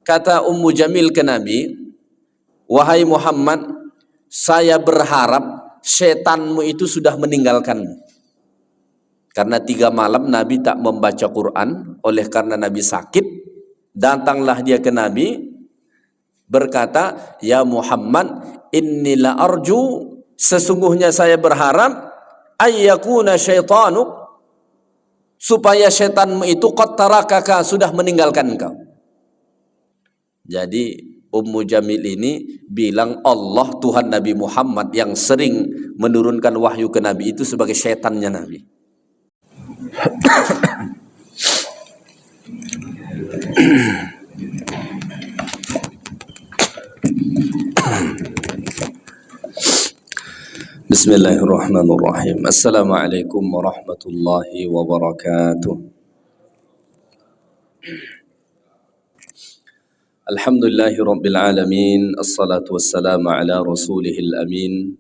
kata Ummu Jamil ke Nabi, wahai Muhammad, saya berharap setanmu itu sudah meninggalkanmu. Karena 3 malam Nabi tak membaca Quran, oleh karena Nabi sakit, datanglah dia ke Nabi, berkata, ya Muhammad, inni la arju, sesungguhnya saya berharap, ayyakuna syaitanuk, supaya setanmu itu qad tarakaka, sudah meninggalkan engkau. Jadi Ummu Jamil ini bilang Allah, Tuhan Nabi Muhammad yang sering menurunkan wahyu ke Nabi itu sebagai setannya Nabi. Bismillahirrahmanirrahim. Assalamualaikum warahmatullahi wabarakatuh. Alhamdulillahi rabbil alamin. Assalatu wassalamu ala rasulihil amin,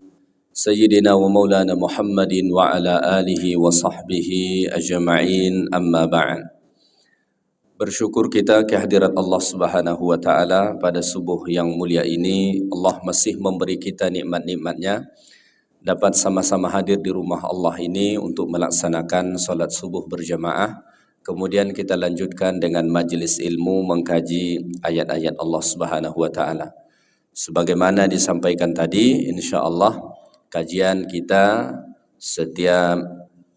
Sayyidina wa maulana Muhammadin wa ala alihi wa sahbihi ajma'in, amma ba'an. Bersyukur kita kehadirat Allah Subhanahu wa ta'ala pada subuh yang mulia ini. Allah masih memberi kita nikmat-nikmatnya, dapat sama-sama hadir di rumah Allah ini untuk melaksanakan salat subuh berjamaah. Kemudian kita lanjutkan dengan majlis ilmu mengkaji ayat-ayat Allah Subhanahu wa ta'ala. Sebagaimana disampaikan tadi, insyaallah kajian kita setiap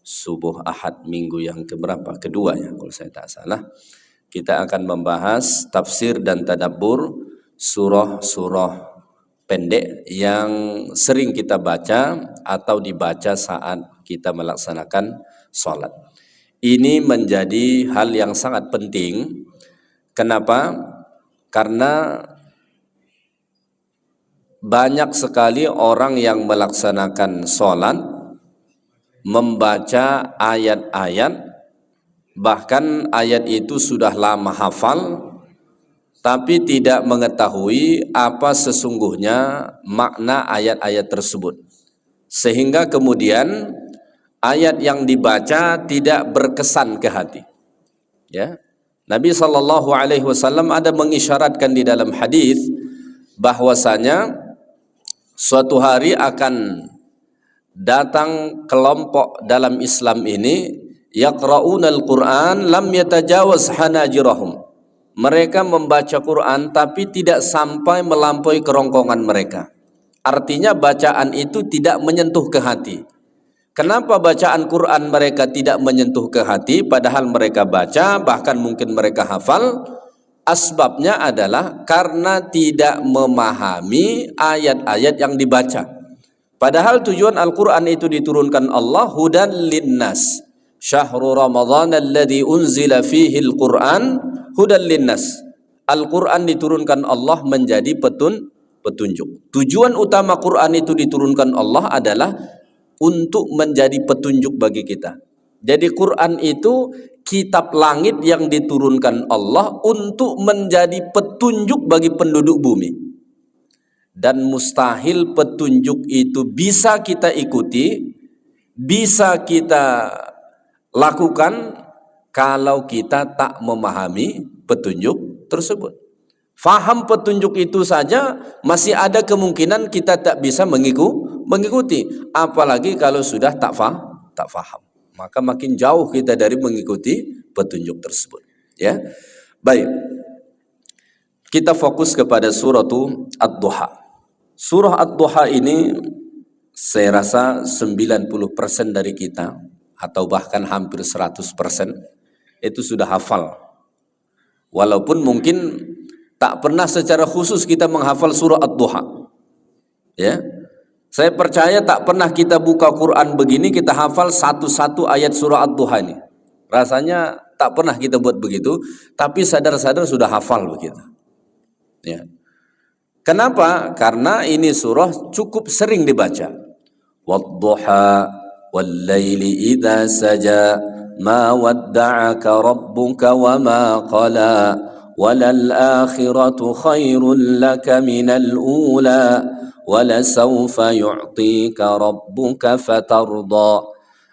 subuh Ahad minggu yang keberapa? Kedua ya, kalau saya tak salah. Kita akan membahas tafsir dan tadabbur surah-surah pendek yang sering kita baca atau dibaca saat kita melaksanakan sholat. Ini menjadi hal yang sangat penting. Kenapa? Karena banyak sekali orang yang melaksanakan sholat membaca ayat-ayat, bahkan ayat itu sudah lama hafal, tapi tidak mengetahui apa sesungguhnya makna ayat-ayat tersebut. Sehingga kemudian ayat yang dibaca tidak berkesan ke hati. Ya. Nabi SAW ada mengisyaratkan di dalam hadis bahwasanya suatu hari akan datang kelompok dalam Islam ini, yaqra'unal Qur'an lam yatajawaz hanajirahum. Mereka membaca Quran tapi tidak sampai melampaui kerongkongan mereka. Artinya bacaan itu tidak menyentuh ke hati. Kenapa bacaan Quran mereka tidak menyentuh ke hati padahal mereka baca, bahkan mungkin mereka hafal? Asbabnya adalah karena tidak memahami ayat-ayat yang dibaca. Padahal tujuan Al-Quran itu diturunkan Allah hudan linnas. Syahrul Ramadhan alladhi unzila fihi al-Quran hudan linnas. Al-Quran diturunkan Allah menjadi petunjuk. Tujuan utama Quran itu diturunkan Allah adalah untuk menjadi petunjuk bagi kita. Jadi Quran itu kitab langit yang diturunkan Allah untuk menjadi petunjuk bagi penduduk bumi. Dan mustahil petunjuk itu bisa kita ikuti, bisa kita lakukan kalau kita tak memahami petunjuk tersebut. Faham petunjuk itu saja masih ada kemungkinan kita tak bisa mengikuti, apalagi kalau sudah tak faham, maka makin jauh kita dari mengikuti petunjuk tersebut. Ya, baik. Kita fokus kepada surah Ad-Duha. Surah Ad-Duha ini saya rasa 90% dari kita atau bahkan hampir 100% itu sudah hafal. Walaupun mungkin tak pernah secara khusus kita menghafal surah Ad-Duha. Ya. Saya percaya tak pernah kita buka Quran begini kita hafal satu-satu ayat surah Ad-Duha ini. Rasanya tak pernah kita buat begitu, tapi sadar-sadar sudah hafal begitu. Ya. Kenapa? Karena ini surah cukup sering dibaca. Wad-duha wal-laili idza saja ma wadda'aka rabbuka wa ma qala walal akhiratu khairul laka minal ula walasawfa yu'tika rabbuka fatarda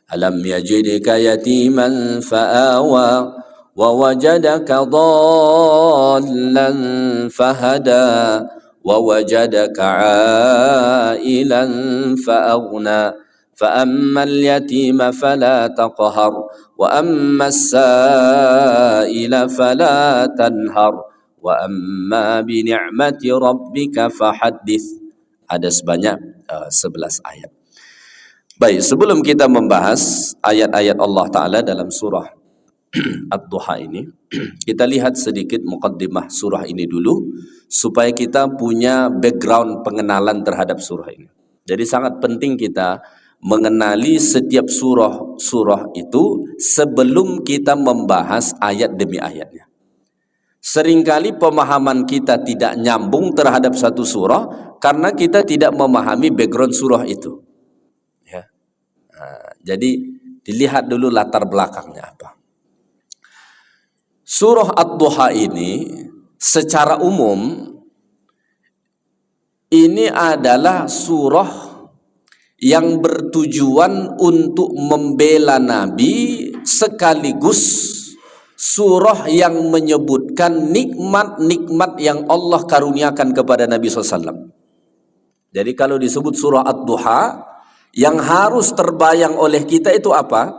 alam yajidka yatiman fa'awa ووجدك ضالا فهدى ووجدك عائلا فأغنى فأما اليتيم فلا تقهر وأما السائل فلا تنهر وأما بنعمة ربك فحدث. Ada sebanyak 11 ayat. Baik, sebelum kita membahas ayat-ayat Allah Ta'ala dalam surah Ad-Duha ini, kita lihat sedikit muqaddimah surah ini dulu supaya kita punya background pengenalan terhadap surah ini. Jadi sangat penting kita mengenali setiap surah itu sebelum kita membahas ayat demi ayatnya. Seringkali pemahaman kita tidak nyambung terhadap satu surah karena kita tidak memahami background surah itu. Ya. Jadi dilihat dulu latar belakangnya apa. Surah Ad-Duha ini secara umum ini adalah surah yang bertujuan untuk membela Nabi sekaligus surah yang menyebutkan nikmat-nikmat yang Allah karuniakan kepada Nabi SAW. Jadi kalau disebut surah Ad-Duha, yang harus terbayang oleh kita itu apa?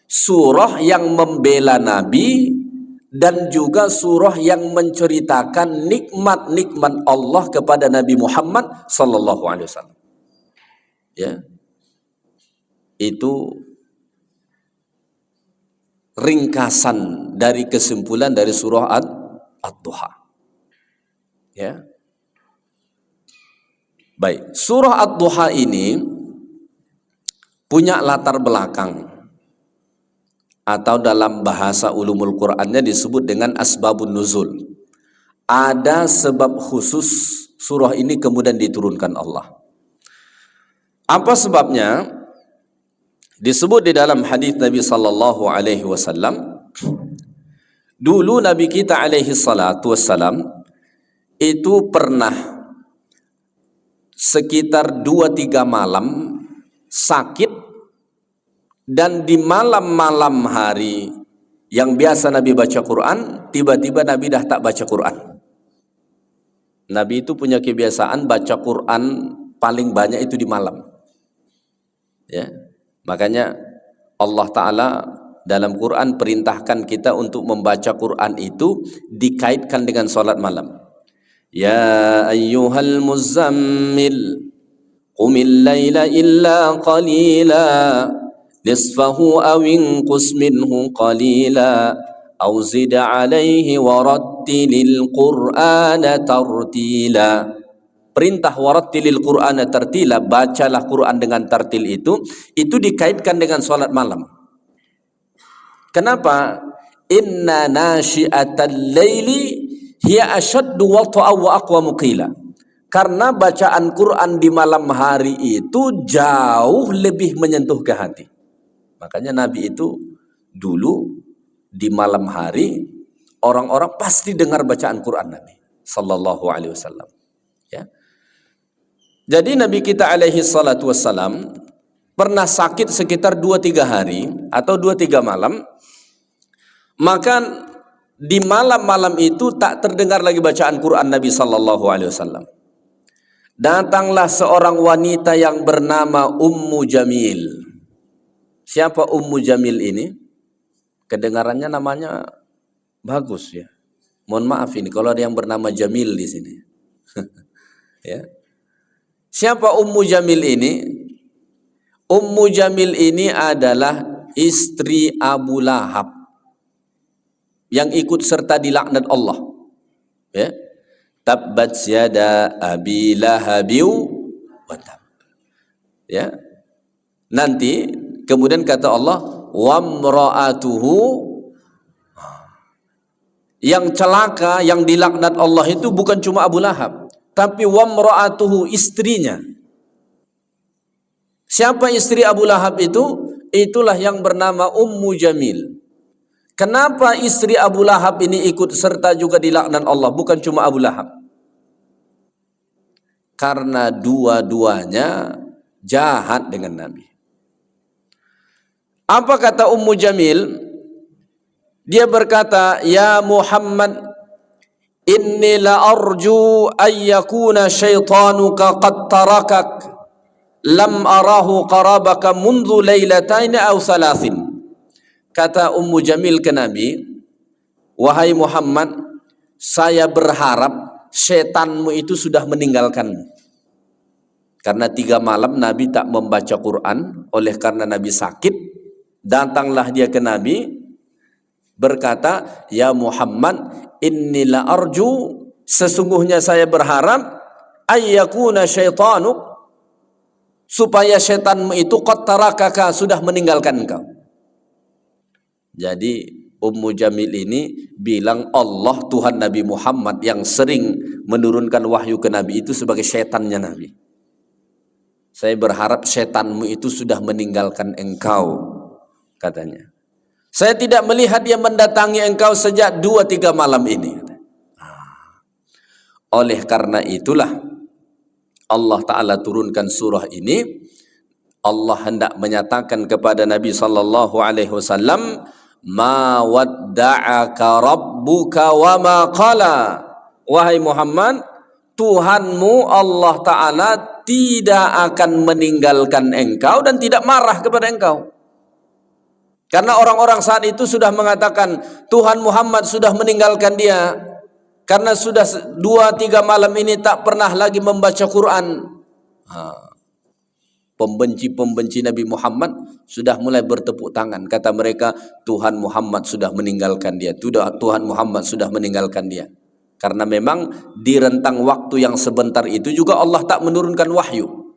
Surah yang membela Nabi dan juga surah yang menceritakan nikmat-nikmat Allah kepada Nabi Muhammad sallallahu alaihi wasallam. Ya. Itu ringkasan dari kesimpulan dari surah Ad-Duha. Ya. Baik, surah Ad-Duha ini punya latar belakang atau dalam bahasa ulumul Qur'annya disebut dengan asbabun nuzul. Ada sebab khusus surah ini kemudian diturunkan Allah. Apa sebabnya? Disebut di dalam hadis Nabi sallallahu alaihi wasallam, dulu Nabi kita alaihi salatu wassalam itu pernah sekitar 2-3 malam sakit, dan di malam-malam hari yang biasa Nabi baca Quran, tiba-tiba Nabi dah tak baca Quran. Nabi itu punya kebiasaan baca Quran paling banyak itu di malam. Ya. Makanya Allah Ta'ala dalam Quran perintahkan kita untuk membaca Quran itu dikaitkan dengan salat malam. Ya ayyuhal muzammil qumil laila illa qalila nisfahu aw inqus minhu qalila aw zid alaihi warattilil qur'ana tartila. Perintah warattilil qur'ana tartila, bacalah Quran dengan tartil itu dikaitkan dengan salat malam. Kenapa? Inna nasyi'atal laili hiya ashaddu wat'a wa aqwamu qila. Karena bacaan Quran di malam hari itu jauh lebih menyentuh ke hati. Makanya Nabi itu dulu di malam hari orang-orang pasti dengar bacaan Quran Nabi sallallahu alaihi wasallam. Ya. Jadi Nabi kita alaihi salatu wassalam pernah sakit sekitar 2-3 hari atau 2-3 malam. Maka di malam-malam itu tak terdengar lagi bacaan Quran Nabi sallallahu alaihi wasallam. Datanglah seorang wanita yang bernama Ummu Jamil. Siapa Ummu Jamil ini? Kedengarannya namanya bagus ya. Mohon maaf ini kalau ada yang bernama Jamil di sini. Ya. Siapa Ummu Jamil ini? Ummu Jamil ini adalah istri Abu Lahab yang ikut serta dilaknat Allah. Ya. Tabbat yada abi lahabiu wa tab. Ya. Nanti kemudian kata Allah, wamra'atuhu, yang celaka, yang dilaknat Allah itu bukan cuma Abu Lahab, tapi wamra'atuhu, istrinya. Siapa istri Abu Lahab itu? Itulah yang bernama Ummu Jamil. Kenapa istri Abu Lahab ini ikut serta juga dilaknat Allah, bukan cuma Abu Lahab? Karena dua-duanya jahat dengan Nabi. Apa kata Ummu Jamil? Dia berkata, "Ya Muhammad, inni la arju an yakuna syaitanuka qad tarakak, lam arahu qarabaka mundu lailatain aw thalathin." Kata Ummu Jamil ke Nabi, "Wahai Muhammad, saya berharap setanmu itu sudah meninggalkanmu." Karena 3 malam Nabi tak membaca Quran, oleh karena Nabi sakit, datanglah dia ke Nabi berkata, "Ya Muhammad, inni la arju, sesungguhnya saya berharap ayyakuna syaitanuk, supaya syaitanmu itu qad tarakaka, sudah meninggalkan engkau." Jadi Ummu Jamil ini bilang Allah, Tuhan Nabi Muhammad yang sering menurunkan wahyu ke Nabi itu sebagai syaitannya Nabi. "Saya berharap syaitanmu itu sudah meninggalkan engkau," katanya. "Saya tidak melihat dia mendatangi engkau sejak 2-3 malam ini." Oleh karena itulah Allah Ta'ala turunkan surah ini. Allah hendak menyatakan kepada Nabi sallallahu alaihi wasallam, "Ma wadda'aka rabbuka wa ma qala." Wahai Muhammad, Tuhanmu Allah Ta'ala tidak akan meninggalkan engkau dan tidak marah kepada engkau. Karena orang-orang saat itu sudah mengatakan Tuhan Muhammad sudah meninggalkan dia, karena sudah 2-3 malam ini tak pernah lagi membaca Quran. Pembenci-pembenci Nabi Muhammad sudah mulai bertepuk tangan. Kata mereka, Tuhan Muhammad sudah meninggalkan dia. Tuhan Muhammad sudah meninggalkan dia. Karena memang di rentang waktu yang sebentar itu juga Allah tak menurunkan wahyu.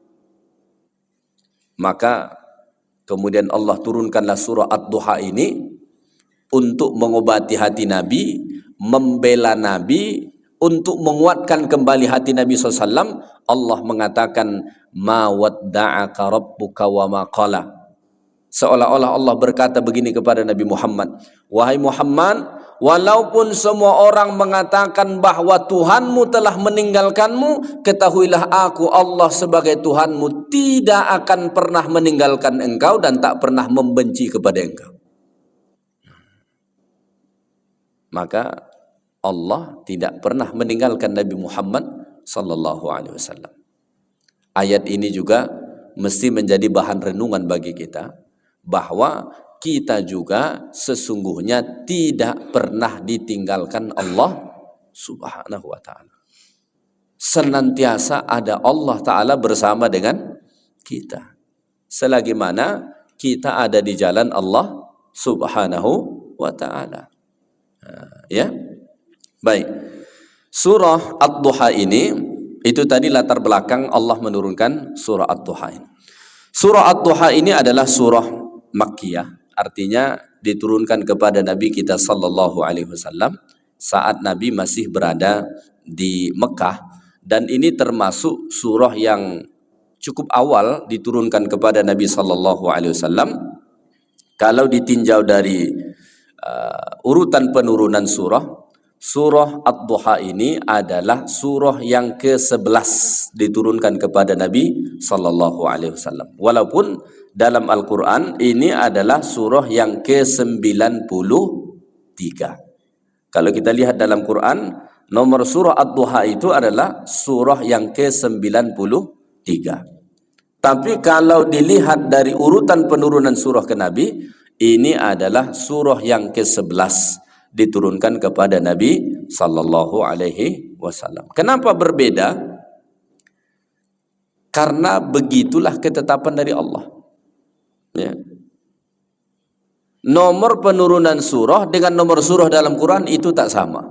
Maka kemudian Allah turunkanlah surah Ad-Duha ini untuk mengobati hati Nabi, membela Nabi, untuk menguatkan kembali hati Nabi SAW. Allah mengatakan, "Ma wadda'aka rabbuka wa ma qala." Seolah-olah Allah berkata begini kepada Nabi Muhammad, "Wahai Muhammad, walaupun semua orang mengatakan bahwa Tuhanmu telah meninggalkanmu, ketahuilah aku Allah sebagai Tuhanmu tidak akan pernah meninggalkan engkau dan tak pernah membenci kepada engkau." Maka Allah tidak pernah meninggalkan Nabi Muhammad sallallahu alaihi wasallam. Ayat ini juga mesti menjadi bahan renungan bagi kita, bahwa kita juga sesungguhnya tidak pernah ditinggalkan Allah Subhanahu wa ta'ala. Senantiasa ada Allah Ta'ala bersama dengan kita, selagi mana kita ada di jalan Allah Subhanahu wa ta'ala. Ya, baik. Surah Ad-Duha ini, itu tadi latar belakang Allah menurunkan surah Ad-Duha ini. Surah Ad-Duha ini adalah surah Makkiyah, artinya diturunkan kepada Nabi kita sallallahu alaihi wasallam saat Nabi masih berada di Mekah, dan ini termasuk surah yang cukup awal diturunkan kepada Nabi sallallahu alaihi wasallam. Kalau ditinjau dari urutan penurunan surah Ad-Duha ini adalah surah yang ke-11 diturunkan kepada Nabi sallallahu alaihi wasallam. Walaupun dalam Al-Qur'an ini adalah surah yang ke-93. Kalau kita lihat dalam Quran, nomor surah Ad-Duha itu adalah surah yang ke-93. Tapi kalau dilihat dari urutan penurunan surah ke Nabi, ini adalah surah yang ke-11 diturunkan kepada Nabi sallallahu alaihi wasallam. Kenapa berbeda? Karena begitulah ketetapan dari Allah. Ya. Nomor penurunan surah dengan nomor surah dalam Quran itu tak sama.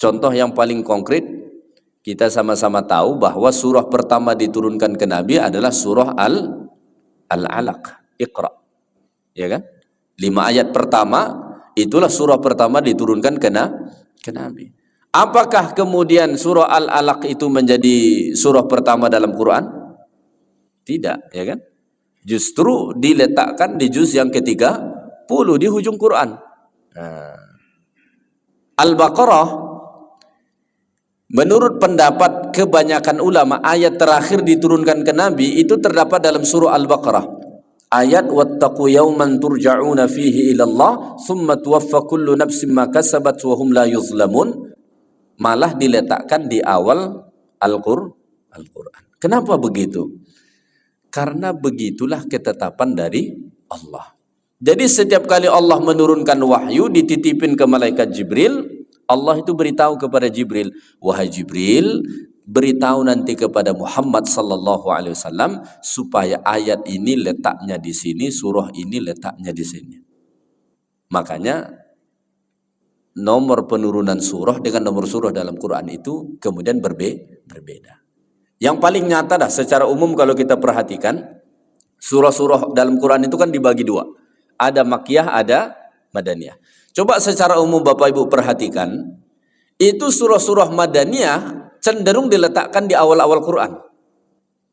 Contoh yang paling konkret, kita sama-sama tahu bahwa surah pertama diturunkan ke Nabi adalah surah Al-Alaq, Iqra. Ya kan? 5 ayat pertama itulah surah pertama diturunkan ke Nabi. Apakah kemudian surah Al-Alaq itu menjadi surah pertama dalam Quran? Tidak, ya kan? Justru diletakkan di juz yang ke-30 di hujung Quran. Al-Baqarah, menurut pendapat kebanyakan ulama, ayat terakhir diturunkan ke Nabi itu terdapat dalam surah Al-Baqarah. Ayat wattaqu yawman turja'una fihi ila Allah thumma tuwaffa kullu nafsin ma kasabat wa hum la yuzlamun malah diletakkan di awal Al-Qur'an. Kenapa begitu? Karena begitulah ketetapan dari Allah. Jadi setiap kali Allah menurunkan wahyu dititipin ke malaikat Jibril, Allah itu beritahu kepada Jibril, wahai Jibril, beritahu nanti kepada Muhammad sallallahu alaihi wasallam supaya ayat ini letaknya di sini, surah ini letaknya di sini. Makanya nomor penurunan surah dengan nomor surah dalam Quran itu kemudian berbeda. Yang paling nyata dah secara umum kalau kita perhatikan, surah-surah dalam Quran itu kan dibagi dua. Ada Makkiyah, ada Madaniyah. Coba secara umum Bapak Ibu perhatikan, itu surah-surah Madaniyah cenderung diletakkan di awal-awal Quran.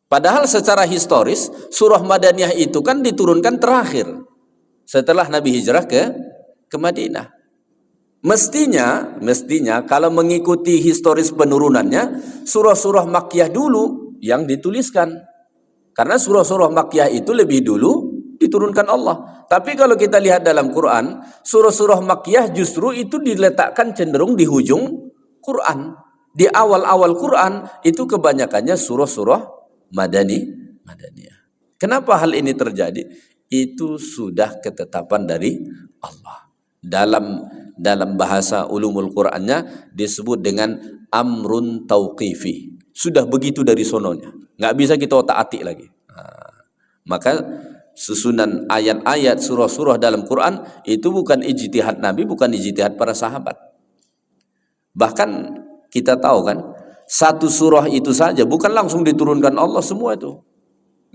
Padahal secara historis surah Madaniyah itu kan diturunkan terakhir setelah Nabi hijrah ke Madinah. Mestinya kalau mengikuti historis penurunannya, surah-surah Makkiyah dulu yang dituliskan. Karena surah-surah Makkiyah itu lebih dulu diturunkan Allah. Tapi kalau kita lihat dalam Quran, surah-surah Makkiyah justru itu diletakkan cenderung di hujung Quran. Di awal-awal Quran itu kebanyakannya surah-surah Madaniyah. Kenapa hal ini terjadi? Itu sudah ketetapan dari Allah. Dalam bahasa ulumul Qur'annya disebut dengan amrun tauqifi. Sudah begitu dari sononya. Nggak bisa kita otak-atik lagi. Maka susunan ayat-ayat surah-surah dalam Quran itu bukan ijtihad Nabi, bukan ijtihad para sahabat. Bahkan kita tahu kan, satu surah itu saja bukan langsung diturunkan Allah semua itu.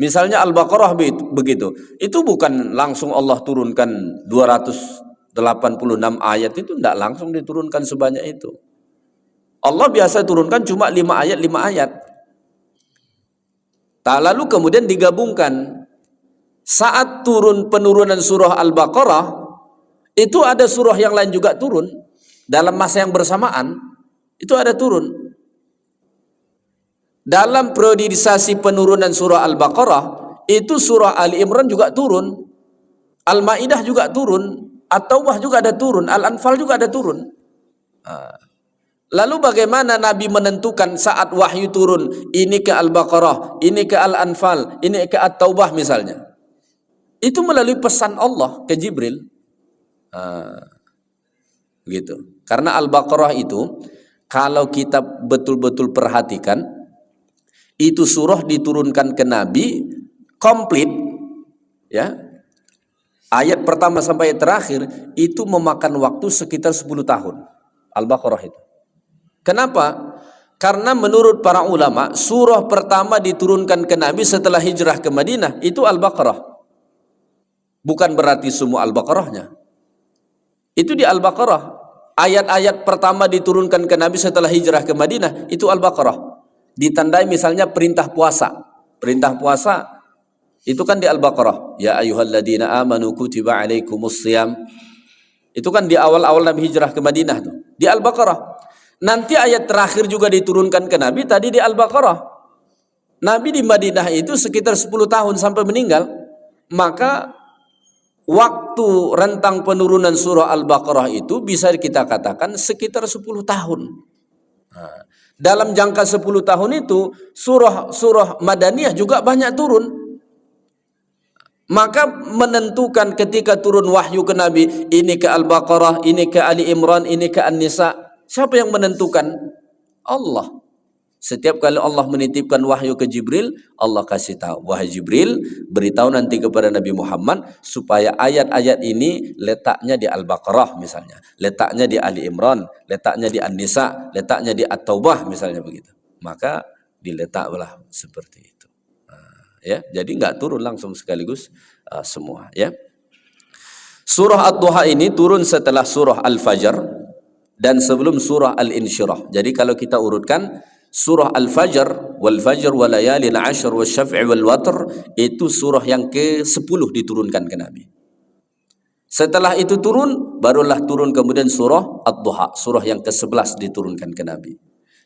Misalnya Al-Baqarah begitu. Itu bukan langsung Allah turunkan 286 ayat itu, tidak langsung diturunkan sebanyak itu. Allah biasa turunkan cuma 5 ayat. Lalu kemudian digabungkan. Saat turun penurunan surah Al-Baqarah, itu ada surah yang lain juga turun. Dalam masa yang bersamaan, itu ada turun. Dalam periodisasi penurunan surah Al-Baqarah, itu surah Ali Imran juga turun. Al-Ma'idah juga turun. At-Taubah juga ada turun. Al-Anfal juga ada turun. Lalu bagaimana Nabi menentukan saat wahyu turun, ini ke Al-Baqarah, ini ke Al-Anfal, ini ke At-Taubah misalnya? Itu melalui pesan Allah ke Jibril. Gitu. Karena Al-Baqarah itu kalau kita betul-betul perhatikan, itu surah diturunkan ke Nabi komplit, ya. Ayat pertama sampai terakhir itu memakan waktu sekitar 10 tahun. Al-Baqarah itu. Kenapa? Karena menurut para ulama, surah pertama diturunkan ke Nabi setelah hijrah ke Madinah itu Al-Baqarah. Bukan berarti semua Al-Baqarahnya. Itu di Al-Baqarah. Ayat-ayat pertama diturunkan ke Nabi setelah hijrah ke Madinah itu Al-Baqarah. Ditandai misalnya perintah puasa. Perintah puasa itu kan di Al-Baqarah. Ya ayyuhalladzina amanu kutiba alaikumussyam. Itu kan di awal-awal Nabi hijrah ke Madinah tuh. Di Al-Baqarah. Nanti ayat terakhir juga diturunkan ke Nabi tadi di Al-Baqarah. Nabi di Madinah itu sekitar 10 tahun sampai meninggal. Maka waktu rentang penurunan surah Al-Baqarah itu bisa kita katakan sekitar 10 tahun. Dalam jangka 10 tahun itu surah Madaniyah juga banyak turun. Maka menentukan ketika turun wahyu ke Nabi, ini ke Al-Baqarah, ini ke Ali Imran, ini ke An-Nisa. Siapa yang menentukan? Allah. Setiap kali Allah menitipkan wahyu ke Jibril, Allah kasih tahu, wahai Jibril, beritahu nanti kepada Nabi Muhammad supaya ayat-ayat ini letaknya di Al-Baqarah misalnya, letaknya di Ali Imran, letaknya di An-Nisa, letaknya di At-Taubah misalnya begitu. Maka diletaklah seperti itu. Ya, jadi nggak turun langsung sekaligus semua. Ya. Surah Ad-Duha ini turun setelah surah Al-Fajr dan sebelum surah Al-Insyirah. Jadi kalau kita urutkan, surah Al-Fajr, wal fajr wal layalin 'ashr wasyaf'i wal watr, itu surah yang ke-10 diturunkan ke Nabi. Setelah itu turun, barulah turun kemudian surah Ad-Duha, surah yang ke-11 diturunkan ke Nabi.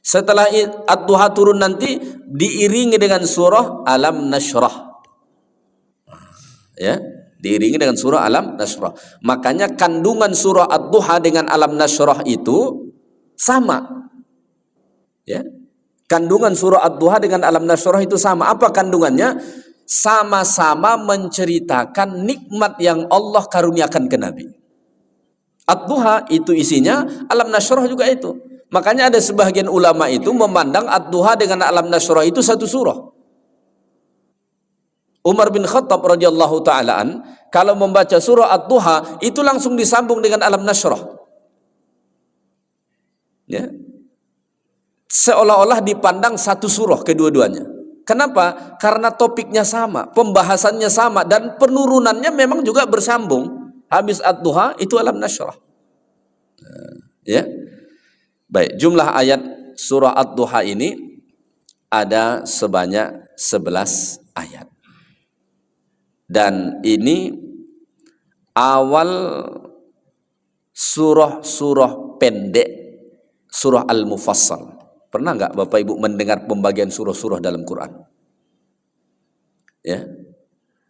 Setelah Ad-Duha turun nanti diiringi dengan surah Alam Nashrah. Ya, diiringi dengan surah Alam Nashrah. Makanya kandungan surah Ad-Duha dengan Alam Nashrah itu sama. Ya. Kandungan surah Ad-Duha dengan Alam Nashrah itu sama. Apa kandungannya? Sama-sama menceritakan nikmat yang Allah karuniakan ke Nabi. Ad-Duha itu isinya, Alam Nashrah juga itu. Makanya ada sebagian ulama itu memandang Ad-Duha dengan Alam Nashrah itu satu surah. Umar bin Khattab radhiyallahu ta'alaan kalau membaca surah Ad-Duha itu langsung disambung dengan Alam Nashrah. Ya. Seolah-olah dipandang satu surah kedua-duanya. Kenapa? Karena topiknya sama, pembahasannya sama, dan penurunannya memang juga bersambung. Habis Ad-Duha itu Alam Nashrah. Ya. Baik, jumlah ayat surah Ad-Duha ini ada sebanyak 11 ayat. Dan ini awal surah-surah pendek, surah Al-Mufassal. Pernah nggak Bapak Ibu mendengar pembagian surah-surah dalam Quran? Ya.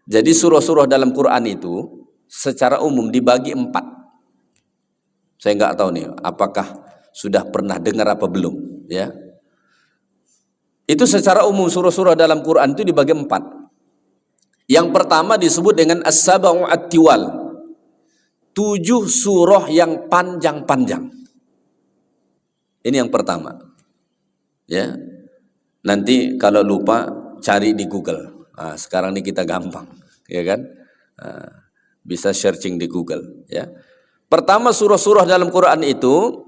Jadi surah-surah dalam Quran itu secara umum dibagi 4. Saya nggak tahu nih, apakah sudah pernah dengar apa belum? Ya. Itu secara umum surah-surah dalam Quran itu dibagi 4. Yang pertama disebut dengan As-Sab'u At-Tiwal, 7 surah yang panjang-panjang. Ini yang pertama. Ya, nanti kalau lupa cari di Google. Nah, sekarang ini kita gampang, ya kan? Nah, bisa searching di Google. Ya, pertama surah-surah dalam Quran itu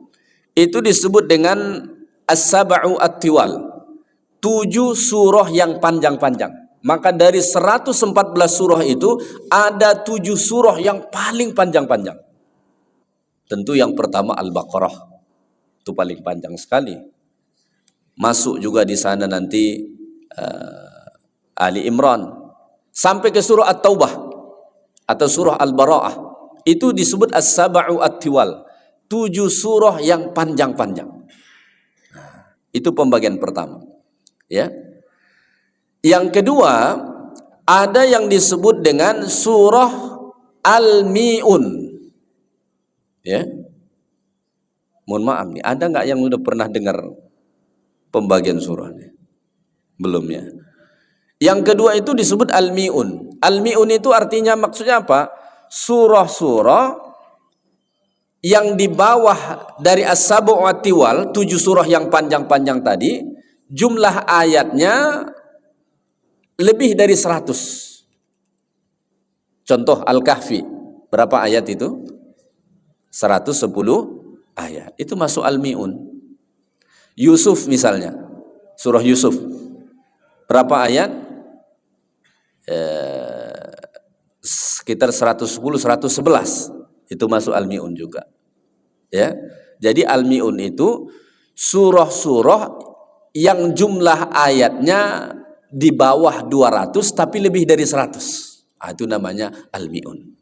disebut dengan As-Sab'u At-Tiwal, 7 surah yang panjang-panjang. Maka dari 114 surah itu ada 7 surah yang paling panjang-panjang. Tentu yang pertama Al-Baqarah, itu paling panjang sekali. Masuk juga di sana nanti Ali Imran sampai ke surah At-Taubah atau surah Al-Bara'ah. Itu disebut As-Sab'u At-Tiwal, 7 surah yang panjang-panjang. Itu pembagian pertama. Ya. Yang kedua, ada yang disebut dengan surah Al-Mi'un. Ya. Mohon maaf nih, ada nggak yang udah pernah dengar pembagian surah ini? Belum ya. Yang kedua itu disebut Al-Mi'un. Al-Mi'un itu artinya maksudnya apa? Surah-surah yang di bawah dari As-Sab'u At-Tiwal, 7 surah yang panjang-panjang tadi, jumlah ayatnya lebih dari 100. Contoh Al-Kahfi, berapa ayat itu? 110 ayat. Itu masuk Al-Mi'un. Yusuf misalnya, surah Yusuf, berapa ayat? Sekitar 110, 111. Itu masuk Al-Mi'un juga. Ya. Jadi Al-Mi'un itu surah-surah yang jumlah ayatnya di bawah 200 tapi lebih dari 100. Itu namanya Al-Mi'un.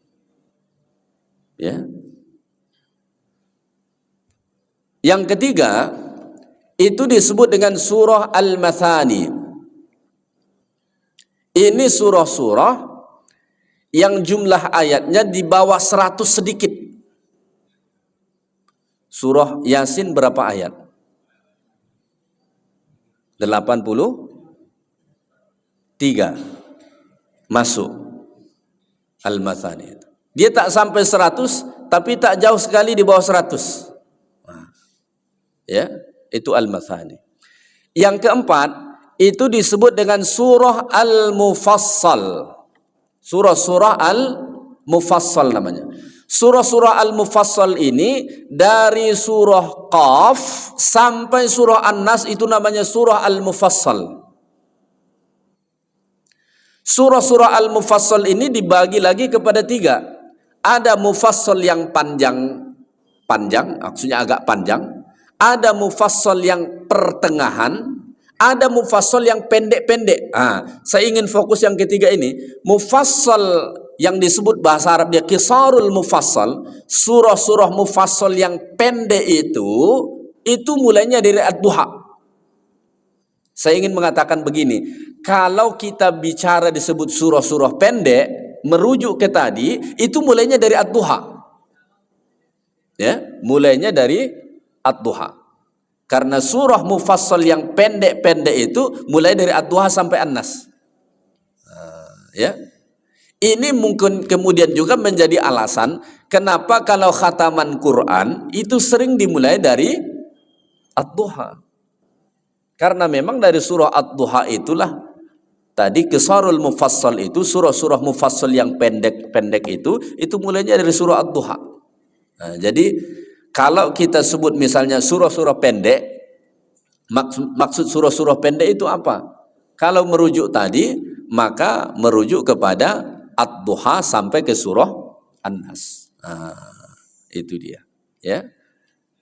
Ya. Yang ketiga itu disebut dengan surah Al-Mathani. Ini surah-surah yang jumlah ayatnya di bawah 100 sedikit. Surah Yasin berapa ayat? 83 masuk Al-Mathani. Dia tak sampai 100 tapi tak jauh sekali di bawah 100. Ya, itu Al-Mathani. Yang keempat itu disebut dengan surah Al-Mufassal. Surah-surah Al-Mufassal namanya. Surah-surah Al-Mufassal ini dari surah Qaf sampai surah An-Nas itu namanya surah Al-Mufassal. Surah-surah Al-Mufassal ini dibagi lagi kepada 3. Ada mufassal yang panjang, maksudnya agak panjang. Ada mufassal yang pertengahan, ada mufassal yang pendek-pendek. Saya ingin fokus yang ketiga ini. Mufassal yang disebut bahasa Arab dia qisarul mufassal, surah-surah mufassal yang pendek itu mulainya dari Ad-Duha. Saya ingin mengatakan begini, kalau kita bicara disebut surah-surah pendek, merujuk ke tadi itu mulainya dari ad-duha. Ya, mulainya dari ad-duha. Karena surah mufassal yang pendek-pendek itu mulai dari ad-duha sampai an-nas. Ya. Ini mungkin kemudian juga menjadi alasan kenapa kalau khataman Quran itu sering dimulai dari ad-duha. Karena memang dari surah ad-duha itulah tadi qisarul mufassal itu, surah-surah mufassal yang pendek-pendek itu mulainya dari surah ad-duha. Nah, jadi kalau kita sebut misalnya surah-surah pendek, maksud surah-surah pendek itu apa? Kalau merujuk tadi, maka merujuk kepada ad-duha sampai ke surah an-nas. Itu dia, ya.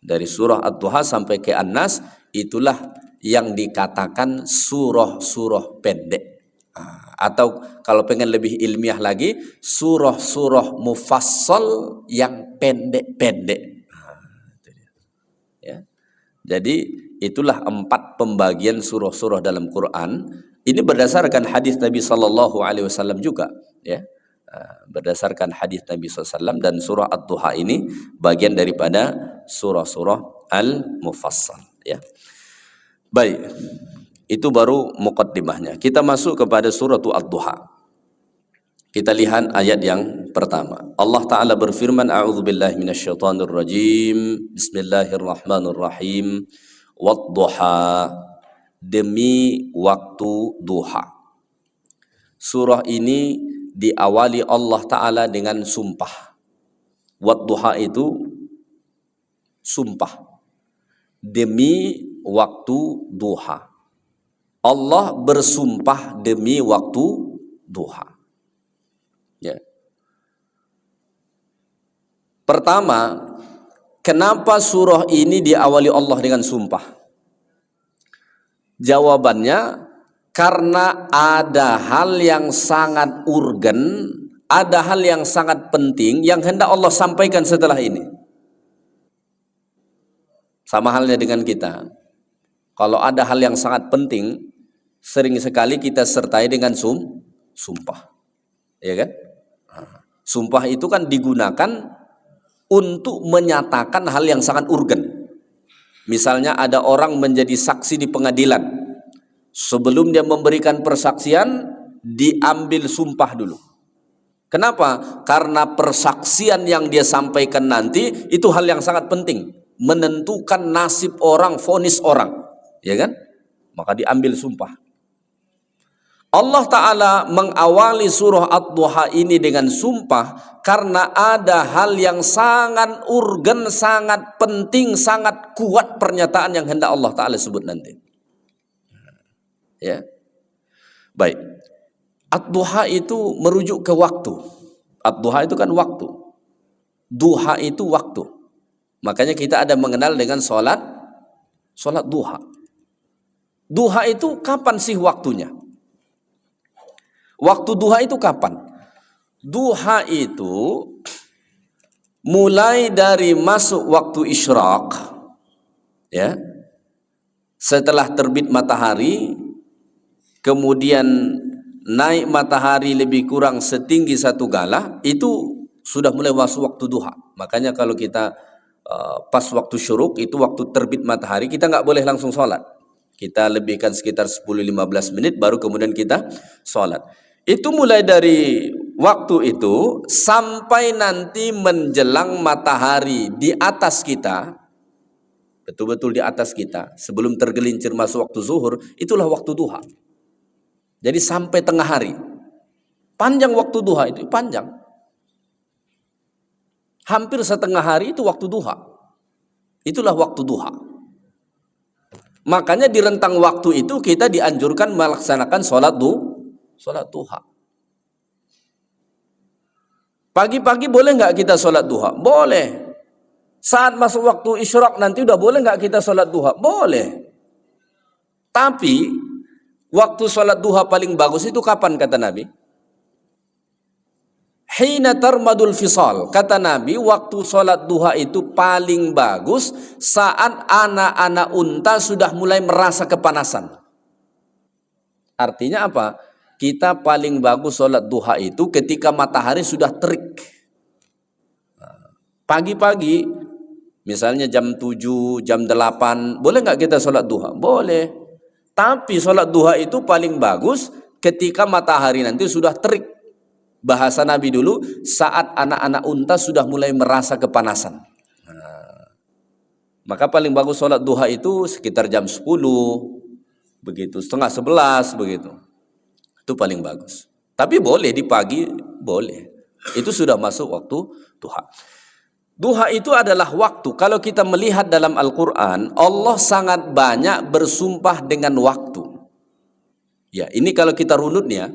Dari surah ad-duha sampai ke an-nas itulah yang dikatakan surah-surah pendek. Atau kalau pengen lebih ilmiah lagi, surah-surah mufassal yang pendek-pendek. Ya. Jadi itulah 4 pembagian surah-surah dalam Quran. Ini berdasarkan hadis Nabi Sallallahu Alaihi Wasallam juga, ya. Berdasarkan hadis Nabi SAW, dan surah ad-duha ini bagian daripada surah-surah al-mufassal, ya. Baik, itu baru muqaddimahnya. Kita masuk kepada surah ad-duha. Kita lihat ayat yang pertama. Allah Ta'ala berfirman, A'udzubillahi minasyaitonir rajim. Bismillahirrahmanirrahim. Wad-duha, demi waktu duha. Surah ini diawali Allah Ta'ala dengan sumpah. Wad-duha itu sumpah. Demi waktu duha. Allah bersumpah demi waktu duha. Ya. Pertama, kenapa surah ini diawali Allah dengan sumpah? Jawabannya, karena ada hal yang sangat urgen, ada hal yang sangat penting yang hendak Allah sampaikan setelah ini. Sama halnya dengan kita. Kalau ada hal yang sangat penting, sering sekali kita sertai dengan sumpah. Ya kan? Sumpah itu kan digunakan untuk menyatakan hal yang sangat urgen. Misalnya ada orang menjadi saksi di pengadilan. Sebelum dia memberikan persaksian, diambil sumpah dulu. Kenapa? Karena persaksian yang dia sampaikan nanti itu hal yang sangat penting, menentukan nasib orang, vonis orang, ya kan? Maka diambil sumpah. Allah Ta'ala mengawali surah ad-duha ini dengan sumpah karena ada hal yang sangat urgen, sangat penting, sangat kuat pernyataan yang hendak Allah Ta'ala sebut nanti. Ya. Baik. Ad-duha itu merujuk ke waktu. Ad-duha itu kan waktu. Duha itu waktu. Makanya kita ada mengenal dengan sholat duha. Duha itu kapan sih waktunya? Waktu duha itu kapan? Duha itu mulai dari masuk waktu isyraq, ya. Setelah terbit matahari, kemudian naik matahari lebih kurang setinggi 1 galah, itu sudah mulai masuk waktu duha. Makanya kalau kita pas waktu syuruk, itu waktu terbit matahari, kita nggak boleh langsung sholat. Kita lebihkan sekitar 10-15 menit baru kemudian kita sholat. Itu mulai dari waktu itu sampai nanti menjelang matahari di atas kita, betul-betul di atas kita, sebelum tergelincir masuk waktu zuhur, itulah waktu duha. Jadi sampai tengah hari. Panjang waktu duha itu, panjang. Hampir setengah hari itu waktu duha. Itulah waktu duha. Makanya di rentang waktu itu kita dianjurkan melaksanakan sholat duha. Pagi-pagi boleh nggak kita sholat duha? Boleh. Saat masuk waktu isyraq nanti udah boleh nggak kita sholat duha? Boleh. Tapi waktu sholat duha paling bagus itu kapan kata Nabi? Hina tarmadul fisal. Kata Nabi, waktu sholat duha itu paling bagus saat anak-anak unta sudah mulai merasa kepanasan. Artinya apa? kita paling bagus sholat duha itu ketika matahari sudah terik. Pagi-pagi, misalnya jam 7, jam 8, boleh nggak kita sholat duha? Boleh. Tapi sholat duha itu paling bagus ketika matahari nanti sudah terik. Bahasa Nabi dulu, saat anak-anak unta sudah mulai merasa kepanasan. Maka paling bagus sholat duha itu sekitar jam 10, begitu, setengah 11, begitu. Itu paling bagus. Tapi boleh di pagi, boleh. Itu sudah masuk waktu duha. Duha itu adalah waktu. Kalau kita melihat dalam Al-Quran, Allah sangat banyak bersumpah dengan waktu. Ya, ini kalau kita runutnya.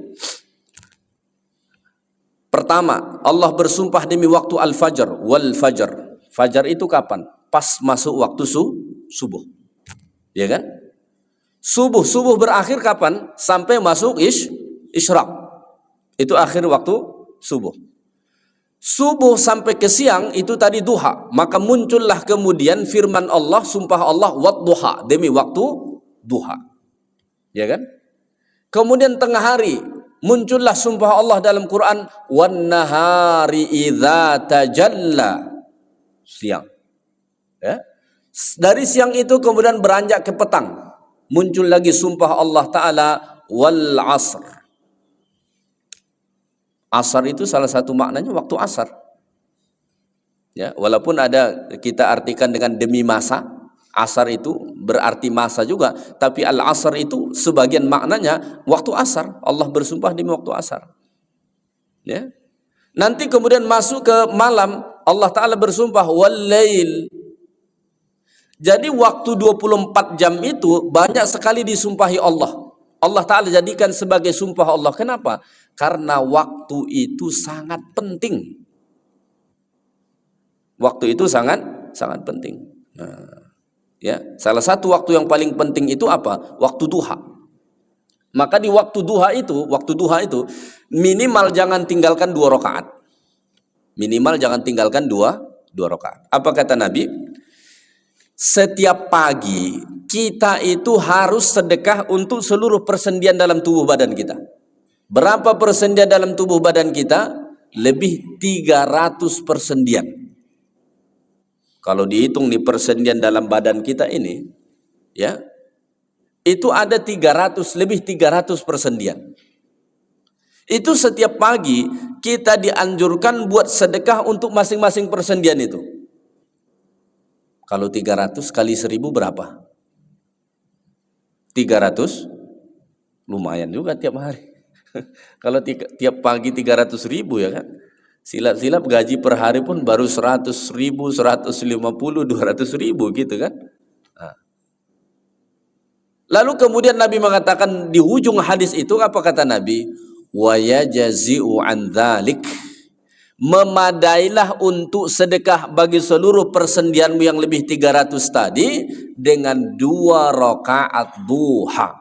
Pertama, Allah bersumpah demi waktu Al-Fajr, wal Fajr. Fajar itu kapan? Pas masuk waktu subuh. Ya kan? Subuh berakhir kapan? Sampai masuk isyraq. Itu akhir waktu subuh. Subuh sampai ke siang itu tadi duha. Maka muncullah kemudian firman Allah, sumpah Allah, wadduha, demi waktu duha. Ya kan? Kemudian tengah hari muncullah sumpah Allah dalam Quran, wan nahari idza tajalla, siang. Ya? Dari siang itu kemudian beranjak ke petang. Muncul lagi sumpah Allah Ta'ala, wal asr. Asar itu salah satu maknanya waktu asar. Ya, walaupun ada kita artikan dengan demi masa, asar itu berarti masa juga, tapi al-asr itu sebagian maknanya waktu asar. Allah bersumpah demi waktu asar. Ya. Nanti kemudian masuk ke malam, Allah Ta'ala bersumpah wal lail. Jadi waktu 24 jam itu banyak sekali disumpahi Allah. Allah Ta'ala jadikan sebagai sumpah Allah. Kenapa? Karena waktu itu sangat penting. Waktu itu sangat penting. Nah, ya, salah satu waktu yang paling penting itu apa? Waktu duha. Maka di waktu duha itu minimal jangan tinggalkan 2 rakaat. Minimal jangan tinggalkan 2 rakaat. Apa kata Nabi? Setiap pagi kita itu harus sedekah untuk seluruh persendian dalam tubuh badan kita. Berapa persendian dalam tubuh badan kita? Lebih 300 persendian. Kalau dihitung nih persendian dalam badan kita ini, ya, itu ada 300 persendian. Itu setiap pagi kita dianjurkan buat sedekah untuk masing-masing persendian itu. Kalau 300 kali 1000 berapa? 300, lumayan juga tiap hari. Kalau tiap pagi 300.000 ya kan? Silap-silap gaji per hari pun baru 100.000, 150, 200.000 gitu kan? Nah. Lalu kemudian Nabi mengatakan di ujung hadis itu, apa kata Nabi? Wa yajzi'u an dzalik. Memadailah untuk sedekah bagi seluruh persendianmu yang lebih 300 tadi dengan 2 rakaat duha.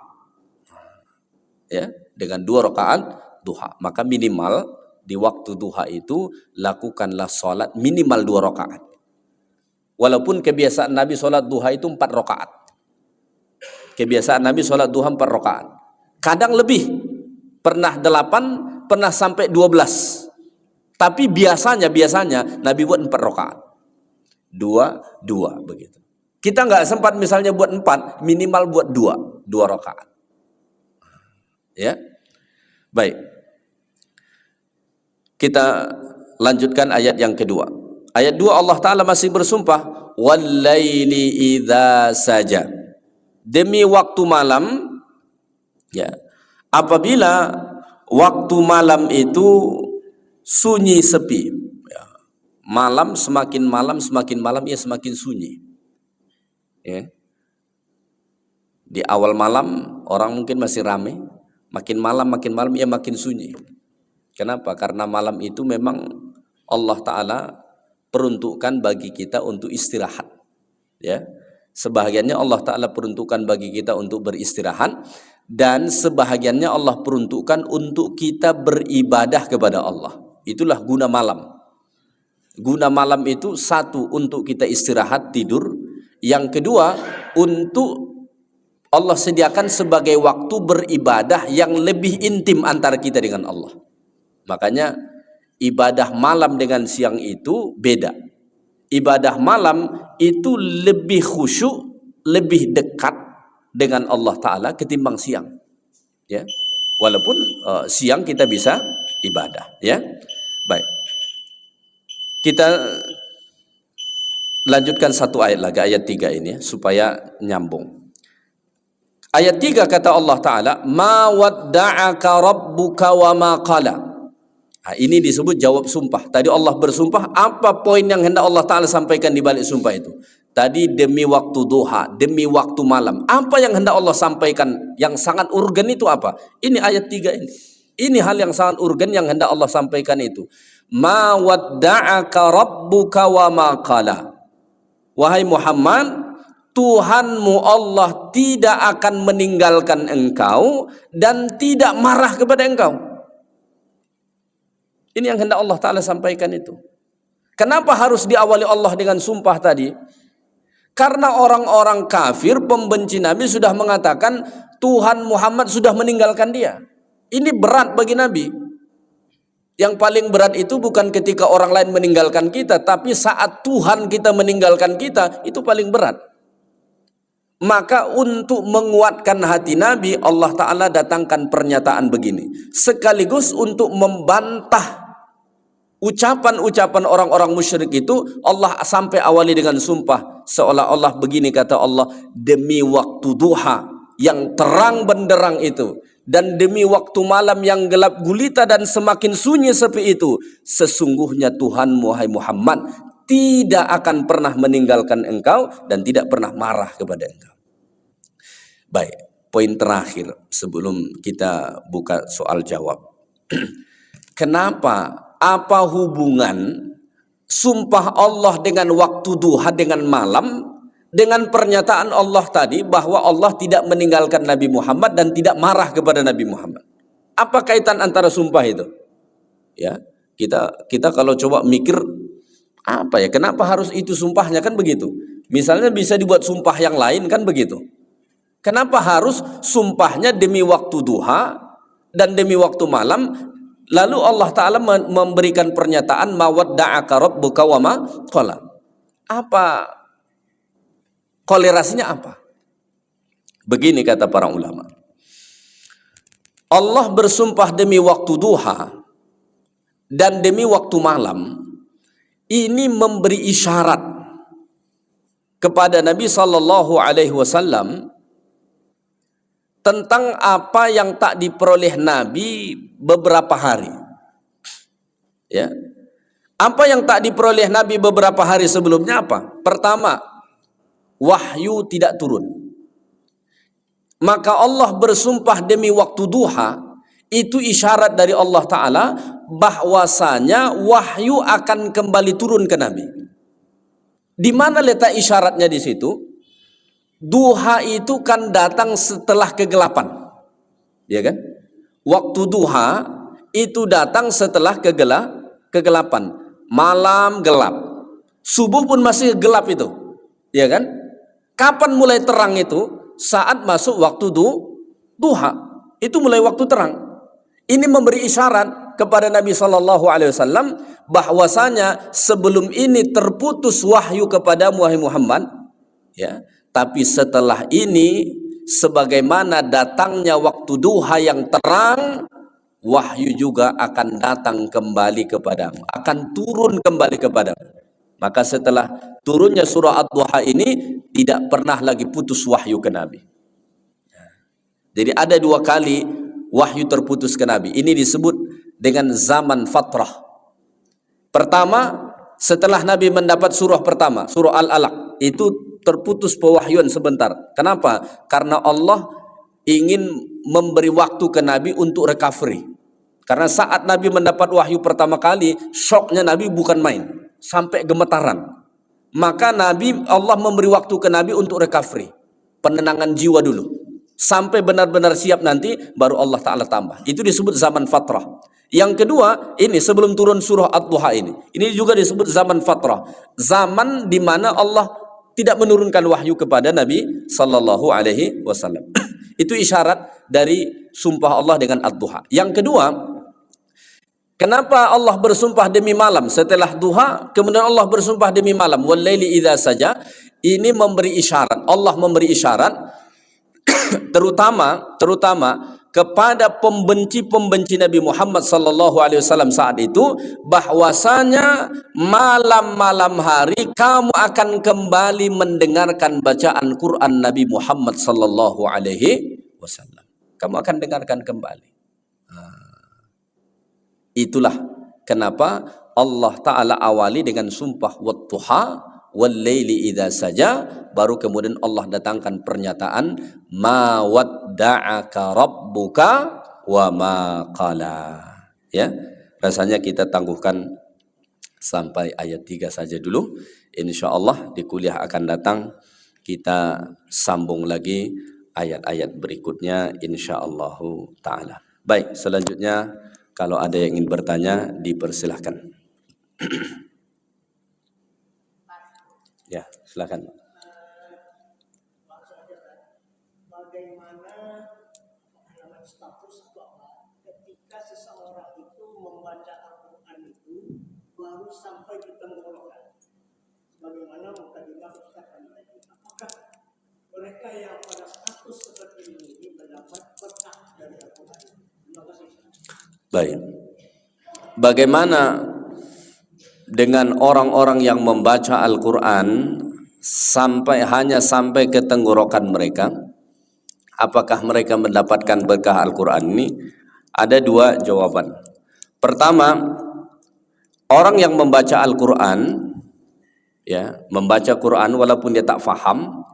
Ya, dengan 2 rakaat duha. Maka minimal di waktu duha itu lakukanlah sholat minimal 2 rakaat. Walaupun kebiasaan Nabi sholat duha itu 4 rakaat. Kebiasaan Nabi sholat duha 4 rakaat. Kadang lebih. Pernah 8, pernah sampai 12. Tapi biasanya Nabi buat 4 rakaat. 2 begitu. Kita nggak sempat misalnya buat 4, minimal buat 2 rakaat. Ya. Baik. Kita lanjutkan ayat yang kedua. Ayat 2 Allah Ta'ala masih bersumpah, wal-laili idza saja. Demi waktu malam, ya. Apabila waktu malam itu sunyi sepi, ya. Semakin malam ia semakin sunyi. Ya. Di awal malam orang mungkin masih ramai, makin malam ia makin sunyi. Kenapa? Karena malam itu memang Allah Ta'ala peruntukkan bagi kita untuk istirahat. Ya. Sebahagiannya Allah Ta'ala peruntukkan bagi kita untuk beristirahat, dan sebahagiannya Allah peruntukkan untuk kita beribadah kepada Allah. Itulah guna malam. Guna malam itu satu, untuk kita istirahat tidur. Yang kedua, untuk Allah sediakan sebagai waktu beribadah yang lebih intim antara kita dengan Allah. Makanya ibadah malam dengan siang itu beda. Ibadah malam itu lebih khusyuk, lebih dekat dengan Allah Ta'ala ketimbang siang. Ya, walaupun siang kita bisa ibadah. Ya, baik. Kita lanjutkan satu ayat lagi, ayat 3 ini supaya nyambung. Ayat 3 kata Allah Ta'ala, ma wadda'aka rabbuka wa ma qala. Nah, ini disebut jawab sumpah. Tadi Allah bersumpah, apa poin yang hendak Allah Ta'ala sampaikan di balik sumpah itu? Tadi demi waktu duha, demi waktu malam. Apa yang hendak Allah sampaikan yang sangat urgen itu apa? Ini ayat 3 ini. Ini hal yang sangat urgen yang hendak Allah sampaikan itu. Ma wadda'aka rabbuka wa ma qala. Wahai Muhammad, Tuhanmu Allah tidak akan meninggalkan engkau dan tidak marah kepada engkau. Ini yang hendak Allah Ta'ala sampaikan itu. Kenapa harus diawali Allah dengan sumpah tadi? Karena orang-orang kafir, pembenci Nabi sudah mengatakan Tuhan Muhammad sudah meninggalkan dia. Ini berat bagi Nabi. Yang paling berat itu bukan ketika orang lain meninggalkan kita, tapi saat Tuhan kita meninggalkan kita, itu paling berat. Maka untuk menguatkan hati Nabi, Allah Ta'ala datangkan pernyataan begini. Sekaligus untuk membantah ucapan-ucapan orang-orang musyrik itu, Allah sampai awali dengan sumpah. Seolah-olah begini kata Allah, demi waktu duha yang terang benderang itu, dan demi waktu malam yang gelap gulita dan semakin sunyi sepi itu, sesungguhnya Tuhanmu, wahai Muhammad, tidak akan pernah meninggalkan engkau dan tidak pernah marah kepada engkau. Baik, poin terakhir sebelum kita buka soal jawab. Kenapa, apa hubungan sumpah Allah dengan waktu duha, dengan malam, dengan pernyataan Allah tadi bahwa Allah tidak meninggalkan Nabi Muhammad dan tidak marah kepada Nabi Muhammad? Apa kaitan antara sumpah itu? Ya, kita kalau coba mikir, apa ya, kenapa harus itu sumpahnya, kan begitu. Misalnya bisa dibuat sumpah yang lain, kan begitu. Kenapa harus sumpahnya demi waktu duha dan demi waktu malam? Lalu Allah Ta'ala memberikan pernyataan mawadda'aka rabbuka wa ma qala. Apa kolerasinya apa? Begini kata para ulama. Allah bersumpah demi waktu duha dan demi waktu malam. Ini memberi isyarat kepada Nabi Sallallahu Alaihi Wasallam tentang apa yang tak diperoleh Nabi beberapa hari. Ya. Apa yang tak diperoleh Nabi beberapa hari sebelumnya apa? Pertama, wahyu tidak turun. Maka Allah bersumpah demi waktu duha, itu isyarat dari Allah Ta'ala bahwasanya wahyu akan kembali turun ke Nabi. Di mana letak isyaratnya di situ? Duha itu kan datang setelah kegelapan, ya kan? Waktu duha itu datang setelah kegelapan. Malam gelap, subuh pun masih gelap itu, ya kan? Kapan mulai terang itu? Saat masuk waktu duha, itu mulai waktu terang. Ini memberi isyarat kepada Nabi Sallallahu Alaihi Wasallam bahwasanya sebelum ini terputus wahyu kepadamu, wahai Muhammad, ya. Tapi setelah ini, sebagaimana datangnya waktu duha yang terang, wahyu juga akan datang kembali kepadamu, akan turun kembali kepadamu. Maka setelah turunnya surah Ad-Duha ini, tidak pernah lagi putus wahyu ke Nabi. Jadi ada 2 kali wahyu terputus ke Nabi. Ini disebut dengan zaman fatrah. Pertama, setelah Nabi mendapat surah pertama, surah Al-Alaq, itu terputus pewahyuan sebentar. Kenapa? Karena Allah ingin memberi waktu ke Nabi untuk recovery. Karena saat Nabi mendapat wahyu pertama kali, syoknya Nabi bukan main, sampai gemetaran. Maka Allah memberi waktu ke Nabi untuk recovery, penenangan jiwa dulu, sampai benar-benar siap, nanti baru Allah Ta'ala tambah. Itu disebut zaman fatrah. Yang kedua, ini sebelum turun surah Ad-Duha ini juga disebut zaman fatrah. Zaman di mana Allah tidak menurunkan wahyu kepada Nabi sallallahu alaihi wasallam. Itu isyarat dari sumpah Allah dengan ad-duha. Yang kedua, kenapa Allah bersumpah demi malam setelah duha, kemudian Allah bersumpah demi malam, wal laili idza saja? Ini memberi isyarat, Allah memberi isyarat terutama kepada pembenci-pembenci Nabi Muhammad sallallahu alaihi wasallam saat itu, bahwasanya malam-malam hari kamu akan kembali mendengarkan bacaan Quran Nabi Muhammad sallallahu alaihi wasallam. Kamu akan dengarkan kembali. Itulah kenapa Allah Ta'ala awali dengan sumpah wat-duha wal laili idza saja, baru kemudian Allah datangkan pernyataan ma wadda'aka rabbuka wa ma qala. Ya, rasanya kita tangguhkan sampai ayat 3 saja dulu. Insyaallah di kuliah akan datang kita sambung lagi ayat-ayat berikutnya insyaallah taala. Baik, selanjutnya kalau ada yang ingin bertanya dipersilahkan. Ya, silakan. Bagaimana status ketika seseorang itu membaca Al-Quran itu baru sampai di tenggorokan? Bagaimana mukadimah Ustaz tadi? Apakah mereka yang pada status seperti ini mendapat berkah dari Al-Quran? Terima kasih. Baik. Bagaimana dengan orang-orang yang membaca Al-Quran hanya sampai ke tenggorokan mereka? Apakah mereka mendapatkan berkah Al-Quran ini? Ada dua jawaban. Pertama, orang yang membaca Al-Quran, ya, membaca Quran walaupun dia tak faham,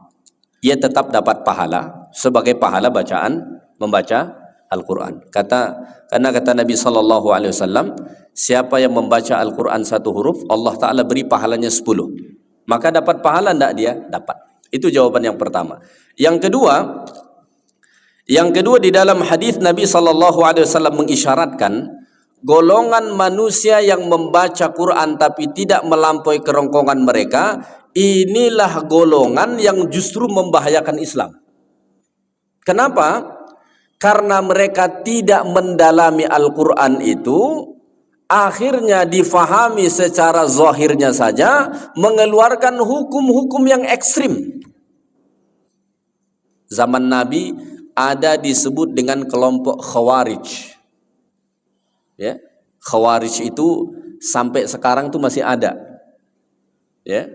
ia tetap dapat pahala sebagai pahala bacaan membaca Al-Quran. Karena kata Nabi sallallahu alaihi wasallam, siapa yang membaca Al-Quran satu huruf, Allah Ta'ala beri pahalanya 10. Maka dapat pahala enggak dia? Dapat. Itu jawaban yang pertama. Yang kedua di dalam hadis Nabi sallallahu alaihi wasallam mengisyaratkan golongan manusia yang membaca Quran tapi tidak melampaui kerongkongan mereka, inilah golongan yang justru membahayakan Islam. Kenapa? Karena mereka tidak mendalami Al-Quran itu, akhirnya difahami secara zahirnya saja, mengeluarkan hukum-hukum yang ekstrim. Zaman Nabi ada disebut dengan kelompok Khawarij. Ya, Khawarij itu sampai sekarang itu masih ada. Ya,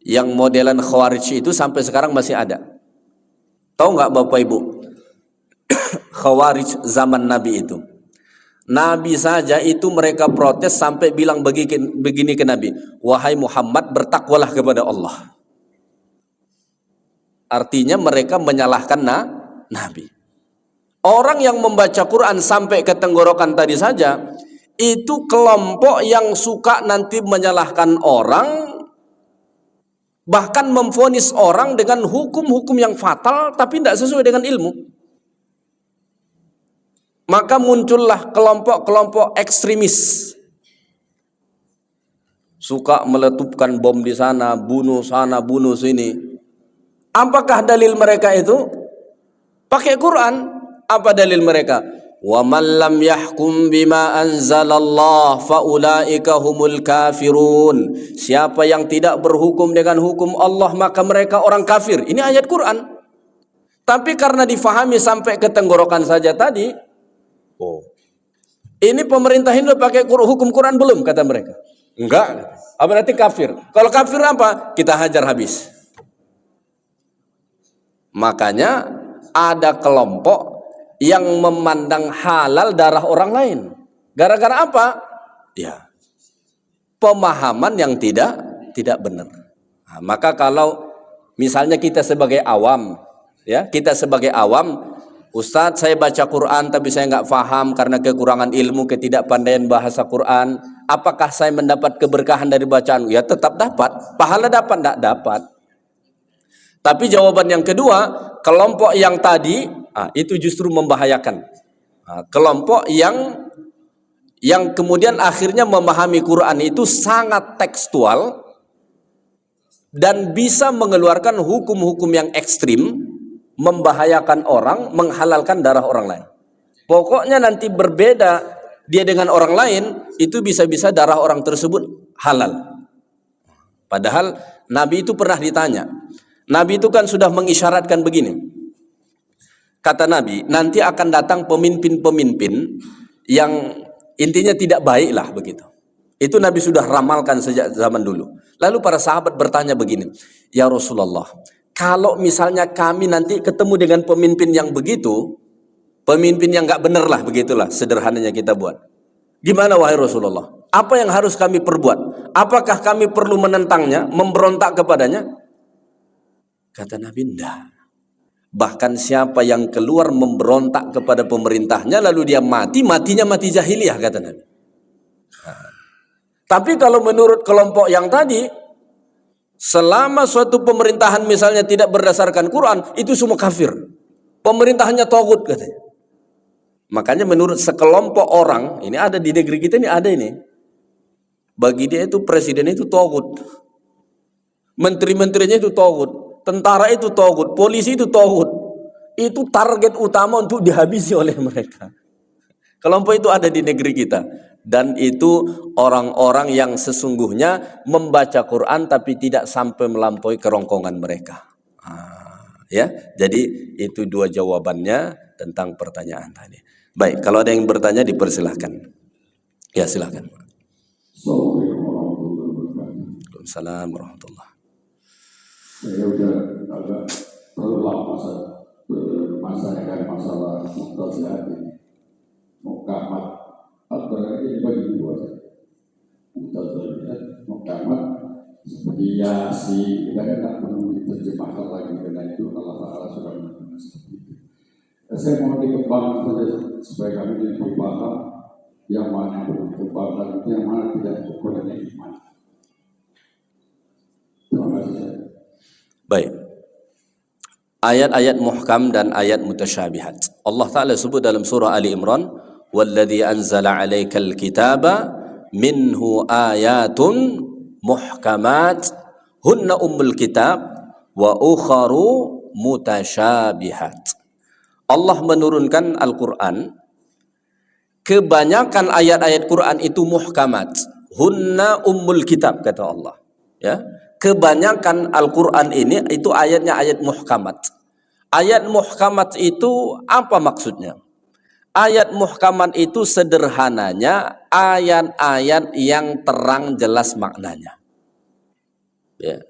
yang modelan Khawarij itu sampai sekarang masih ada. Tahu nggak Bapak Ibu? Khawarij zaman Nabi itu, Nabi saja itu mereka protes sampai bilang begini ke Nabi, wahai Muhammad, bertakwalah kepada Allah. Artinya mereka menyalahkan Nabi. Orang yang membaca Quran sampai ke tenggorokan tadi saja, itu kelompok yang suka nanti menyalahkan orang, bahkan memvonis orang dengan hukum-hukum yang fatal tapi tidak sesuai dengan ilmu. Maka muncullah kelompok-kelompok ekstremis, suka meletupkan bom di sana, bunuh sini. Apakah dalil mereka itu? Pakai Quran. Apa dalil mereka? Wa man lam yahkum bima anzalallah faulaika humul kafirun. Siapa yang tidak berhukum dengan hukum Allah, maka mereka orang kafir. Ini ayat Quran. Tapi karena difahami sampai ke tenggorokan saja tadi, ini pemerintah Hindu pakai hukum Quran belum, kata mereka. Enggak. Apa berarti kafir? Kalau kafir apa? Kita hajar habis. Makanya ada kelompok yang memandang halal darah orang lain. Gara-gara apa? Ya, pemahaman yang tidak benar. Nah, maka kalau misalnya kita sebagai awam, ya, Ustadz, saya baca Quran tapi saya nggak paham karena kekurangan ilmu, ketidakpandaian bahasa Quran. Apakah saya mendapat keberkahan dari bacaan? Ya tetap dapat. Pahala dapat, enggak dapat. Tapi jawaban yang kedua, kelompok yang tadi, itu justru membahayakan. Kelompok yang kemudian akhirnya memahami Quran itu sangat tekstual dan bisa mengeluarkan hukum-hukum yang ekstrim, membahayakan orang, menghalalkan darah orang lain. Pokoknya nanti berbeda dia dengan orang lain, itu bisa-bisa darah orang tersebut halal. Padahal Nabi itu pernah ditanya. Nabi itu kan sudah mengisyaratkan begini. Kata Nabi, nanti akan datang pemimpin-pemimpin yang intinya tidak baik lah begitu. Itu Nabi sudah ramalkan sejak zaman dulu. Lalu para sahabat bertanya begini, ya Rasulullah, kalau misalnya kami nanti ketemu dengan pemimpin yang begitu, pemimpin yang nggak bener lah, begitulah sederhananya kita buat. Gimana wahai Rasulullah? Apa yang harus kami perbuat? Apakah kami perlu menentangnya, memberontak kepadanya? Kata Nabi, enggak. Bahkan siapa yang keluar memberontak kepada pemerintahnya lalu dia mati, matinya mati jahiliyah, kata Nabi. Tapi kalau menurut kelompok yang tadi, selama suatu pemerintahan misalnya tidak berdasarkan Quran, itu semua kafir. Pemerintahannya tagut, katanya. Makanya menurut sekelompok orang, ini ada di negeri kita ini ada ini. Bagi dia itu presiden itu tagut. Menteri-menterinya itu tagut. Tentara itu tagut, polisi itu tagut. Itu target utama untuk dihabisi oleh mereka. Kelompok itu ada di negeri kita. Dan itu orang-orang yang sesungguhnya membaca Quran tapi tidak sampai melampaui kerongkongan mereka. Ya, jadi itu dua jawabannya tentang pertanyaan tadi. Baik, kalau ada yang bertanya dipersilahkan. Ya, silahkan. Waalaikumsalam warahmatullahi. Saya udah agak terlalu lama masalah mu'tazilah ini. Muqamat atau ini bagi dua. Mu'tazilah, muqamat seperti Yasin, kita kan tak perlu diterjemahkan lagi karena itu Allah Ta'ala sudah menggunakan seperti itu. Saya mau dikembangkan saja supaya kami lebih paham yang mana perlu dikembangkan, yang mana tidak ukurannya iman. Terima kasih. Baik. Ayat-ayat muhkam dan ayat mutasyabihat. Allah Ta'ala sebut dalam surah Ali Imran, "Walladzi anzala 'alaikal kitaba minhu ayatun muhkamat hunna ummul kitab wa ukharu mutasyabihat." Allah menurunkan Al-Qur'an, kebanyakan ayat-ayat Quran itu muhkamat, hunna ummul kitab, kata Allah. Ya. Kebanyakan Al-Quran ini itu ayatnya ayat muhkamat. Ayat muhkamat itu apa maksudnya? Ayat muhkamat itu sederhananya ayat-ayat yang terang jelas maknanya. Ya,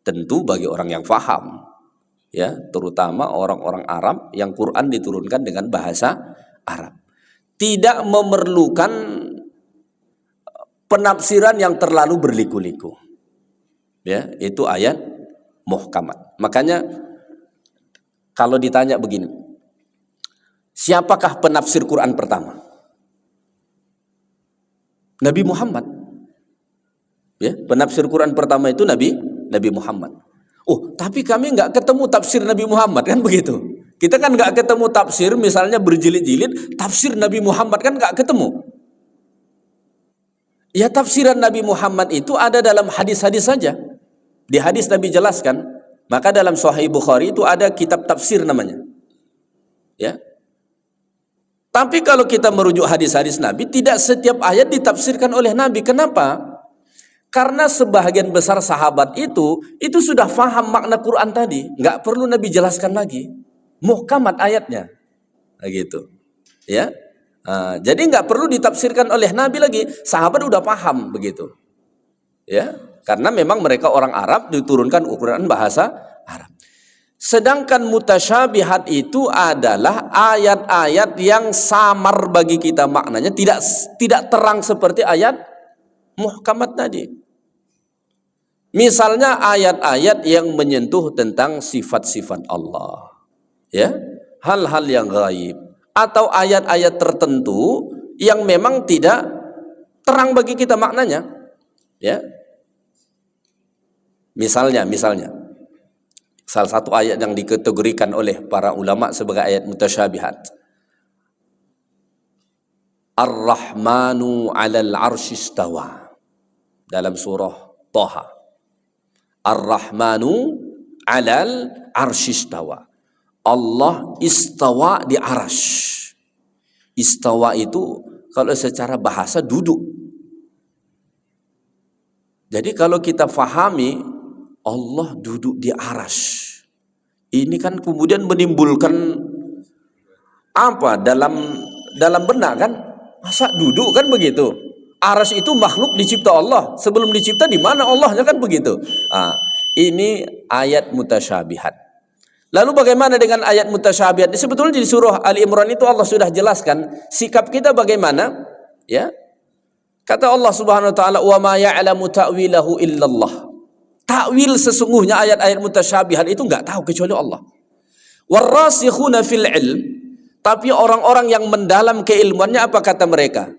tentu bagi orang yang faham, ya, terutama orang-orang Arab yang Quran diturunkan dengan bahasa Arab. Tidak memerlukan penafsiran yang terlalu berliku-liku. Ya, itu ayat muhkamat. Makanya kalau ditanya begini, siapakah penafsir Quran pertama? Nabi Muhammad. Ya, penafsir Quran pertama itu Nabi Muhammad. Oh, tapi kami nggak ketemu tafsir Nabi Muhammad, kan begitu? Kita kan nggak ketemu tafsir, misalnya berjilid-jilid, tafsir Nabi Muhammad kan nggak ketemu. Ya, tafsiran Nabi Muhammad itu ada dalam hadis-hadis saja. Di hadis Nabi jelaskan, maka dalam Sahih Bukhari itu ada kitab tafsir namanya. Ya. Tapi kalau kita merujuk hadis-hadis Nabi, tidak setiap ayat ditafsirkan oleh Nabi. Kenapa? Karena sebahagian besar sahabat itu sudah faham makna Quran tadi, nggak perlu Nabi jelaskan lagi. Muhkamat ayatnya, gitu. Ya. Jadi nggak perlu ditafsirkan oleh Nabi lagi, sahabat udah paham begitu. Ya. Karena memang mereka orang Arab, diturunkan ukuran bahasa Arab. Sedangkan mutasyabihat itu adalah ayat-ayat yang samar bagi kita maknanya, tidak terang seperti ayat muhkamat tadi. Misalnya ayat-ayat yang menyentuh tentang sifat-sifat Allah, ya, hal-hal yang gaib, atau ayat-ayat tertentu yang memang tidak terang bagi kita maknanya, ya. Misalnya, salah satu ayat yang dikategorikan oleh para ulama sebagai ayat mutasyabihat. Ar-Rahmanu 'alal 'arsy istawa. Dalam surah Thaha. Ar-Rahmanu 'alal arsyistawa. Allah istawa di arasy. Istawa itu kalau secara bahasa duduk. Jadi kalau kita fahami Allah duduk di arasy, ini kan kemudian menimbulkan apa dalam benak kan? Masa duduk kan begitu? Arasy itu makhluk dicipta Allah. Sebelum dicipta di mana Allahnya kan begitu? Ini ayat mutasyabihat. Lalu bagaimana dengan ayat mutasyabihat? Sebetulnya di surah Ali Imran itu Allah sudah jelaskan sikap kita bagaimana, ya. Kata Allah Subhanahu wa taala, "Wa ma ya'lamu ta'wilahu illallah." Takwil sesungguhnya ayat-ayat mutasyabihat itu enggak tahu kecuali Allah. Warasikhuna fil ilm, tapi orang-orang yang mendalam keilmuannya apa kata mereka?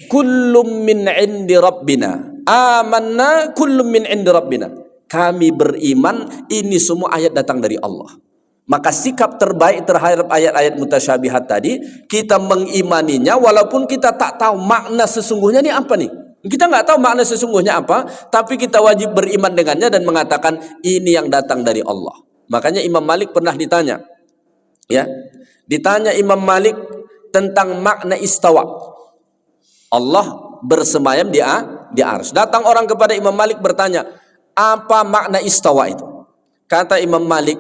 Kullum min 'indi rabbina. Amanna kullum min 'indi rabbina. Kami beriman ini semua ayat datang dari Allah. Maka sikap terbaik terhadap ayat-ayat mutasyabihat tadi, kita mengimaninya walaupun kita tak tahu makna sesungguhnya ini apa nih. Kita nggak tahu makna sesungguhnya apa, tapi kita wajib beriman dengannya dan mengatakan ini yang datang dari Allah. Makanya Imam Malik pernah ditanya, ya, ditanya Imam Malik tentang makna istawa. Allah bersemayam di arsy. Datang orang kepada Imam Malik bertanya, apa makna istawa itu? Kata Imam Malik,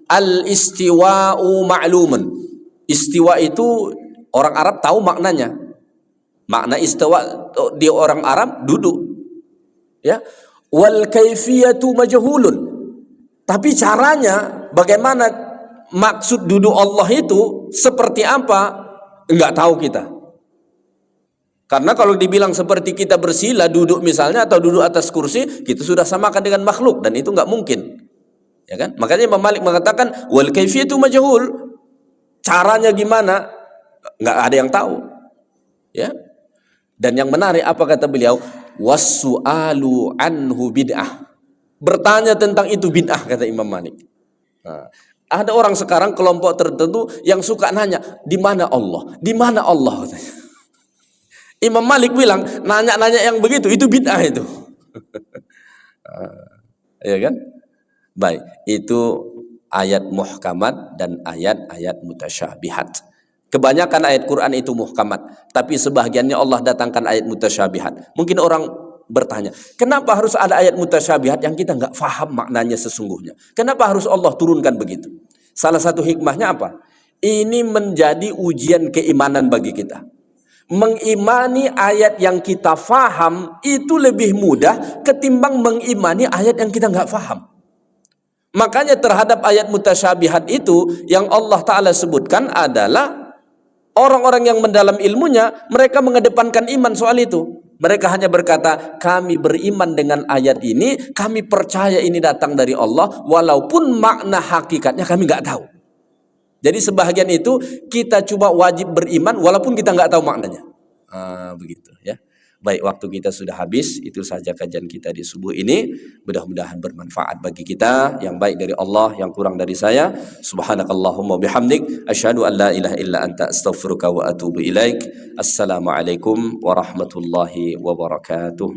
al-istiwa'u ma'lumun. Istiwa itu orang Arab tahu maknanya. Makna istawa di orang Arab duduk. Ya. Wal kaifiyatu majhulun. Tapi caranya bagaimana maksud duduk Allah itu seperti apa? Enggak tahu kita. Karena kalau dibilang seperti kita bersila duduk misalnya atau duduk atas kursi, kita sudah samakan dengan makhluk dan itu enggak mungkin. Ya kan? Makanya Imam Malik mengatakan wal kaifiyatu majhul. Caranya gimana? Enggak ada yang tahu. Ya. Dan yang menarik apa kata beliau? Wassu'alu anhu bid'ah. Bertanya tentang itu bid'ah kata Imam Malik. Nah, ada orang sekarang kelompok tertentu yang suka nanya, di mana Allah? Di mana Allah katanya. Imam Malik bilang, nanya-nanya yang begitu, itu bid'ah itu. Ya kan? Baik, itu ayat muhkamat dan ayat-ayat mutasyabihat. Kebanyakan ayat Quran itu muhkamat, tapi sebahagiannya Allah datangkan ayat mutasyabihat. Mungkin orang bertanya, kenapa harus ada ayat mutasyabihat yang kita nggak faham maknanya sesungguhnya? Kenapa harus Allah turunkan begitu? Salah satu hikmahnya apa? Ini menjadi ujian keimanan bagi kita. Mengimani ayat yang kita faham itu lebih mudah ketimbang mengimani ayat yang kita nggak faham. Makanya terhadap ayat mutasyabihat itu yang Allah Ta'ala sebutkan adalah orang-orang yang mendalam ilmunya, mereka mengedepankan iman soal itu. Mereka hanya berkata, kami beriman dengan ayat ini, kami percaya ini datang dari Allah, walaupun makna hakikatnya kami nggak tahu. Jadi sebahagian itu kita cuma wajib beriman walaupun kita nggak tahu maknanya. Begitu ya. Baik, waktu kita sudah habis. Itu saja kajian kita di subuh ini. Mudah-mudahan bermanfaat bagi kita. Yang baik dari Allah, yang kurang dari saya. Subhanakallahumma bihamdik. Asyhadu an la ilaha illa anta astaghfiruka wa atubu ilaik. Assalamualaikum warahmatullahi wabarakatuh.